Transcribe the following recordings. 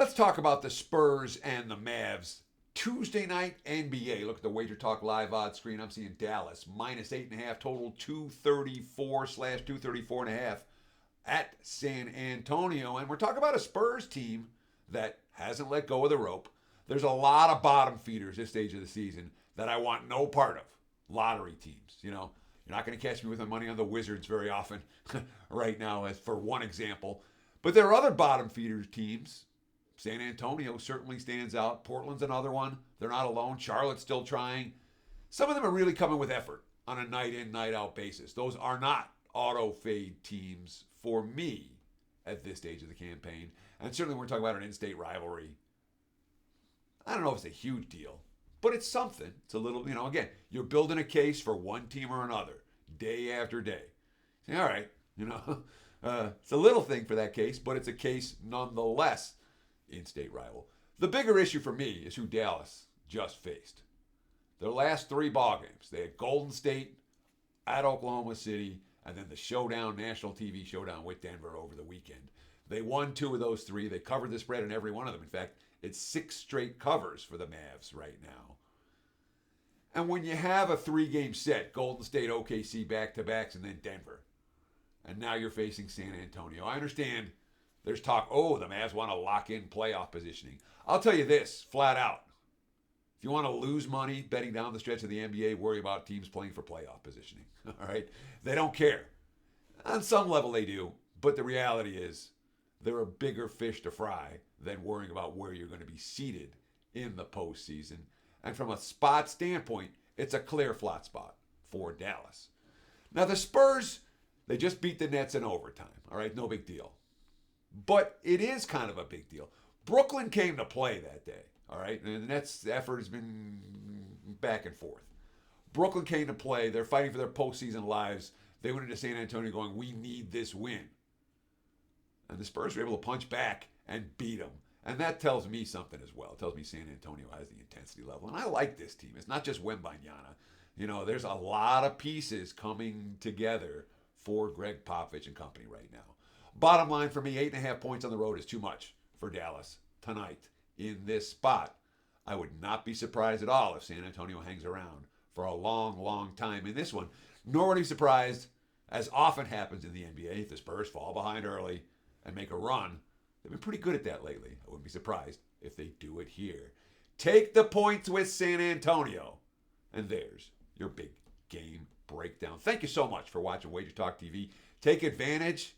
Let's talk about the Spurs and the Mavs. Tuesday night NBA. Look at the Wager Talk live odds screen. I'm seeing Dallas minus 8.5, total 234/234.5 at San Antonio. And we're talking about a Spurs team that hasn't let go of the rope. There's a lot of bottom feeders this stage of the season that I want no part of. Lottery teams, you know. You're not going to catch me with my money on the Wizards very often right now, as for one example. But there are other bottom feeder teams. San Antonio certainly stands out. Portland's another one. They're not alone. Charlotte's still trying. Some of them are really coming with effort on a night in, night out basis. Those are not auto fade teams for me at this stage of the campaign. And certainly we're talking about an in-state rivalry. I don't know if it's a huge deal, but it's something. It's a little, again, you're building a case for one team or another day after day. Say, all right, it's a little thing for that case, but it's a case nonetheless. In-state rival. The bigger issue for me is who Dallas just faced. Their last three ball games, they had Golden State at Oklahoma City, and then the showdown, national TV showdown with Denver over the weekend. They won two of those three. They covered the spread in every one of them. In fact, it's 6 straight covers for the Mavs right now. And when you have a 3-game set, Golden State, OKC back-to-backs, and then Denver, and now you're facing San Antonio. I understand there's talk, the Mavs want to lock in playoff positioning. I'll tell you this, flat out. If you want to lose money betting down the stretch of the NBA, worry about teams playing for playoff positioning. All right? They don't care. On some level they do, but the reality is they're a bigger fish to fry than worrying about where you're going to be seated in the postseason. And from a spot standpoint, it's a clear flat spot for Dallas. Now the Spurs, they just beat the Nets in overtime. All right? No big deal. But it is kind of a big deal. Brooklyn came to play that day, all right? And the Nets' effort has been back and forth. Brooklyn came to play. They're fighting for their postseason lives. They went into San Antonio going, we need this win. And the Spurs were able to punch back and beat them. And that tells me something as well. It tells me San Antonio has the intensity level. And I like this team. It's not just Wembanyama. There's a lot of pieces coming together for Greg Popovich and company right now. Bottom line for me, 8.5 points on the road is too much for Dallas tonight in this spot. I would not be surprised at all if San Antonio hangs around for a long, long time in this one. Nor would I be surprised, as often happens in the NBA, if the Spurs fall behind early and make a run. They've been pretty good at that lately. I wouldn't be surprised if they do it here. Take the points with San Antonio. And there's your big game breakdown. Thank you so much for watching Wager Talk TV. Take advantage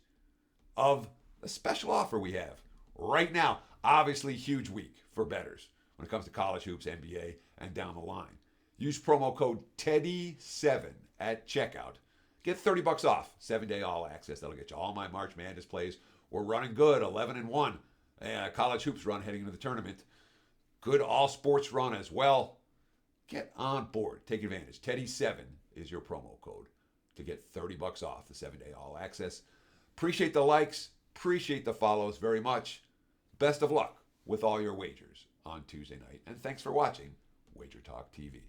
of a special offer we have right now. Obviously, huge week for bettors when it comes to college hoops, NBA, and down the line. Use promo code TEDDY7 at checkout. Get $30 off, 7-day all access. That'll get you all my March Madness plays. We're running good, 11-1. College hoops run heading into the tournament. Good all sports run as well. Get on board. Take advantage. TEDDY7 is your promo code to get $30 off the 7-day all access. Appreciate the likes, appreciate the follows very much. Best of luck with all your wagers on Tuesday night. And thanks for watching Wager Talk TV.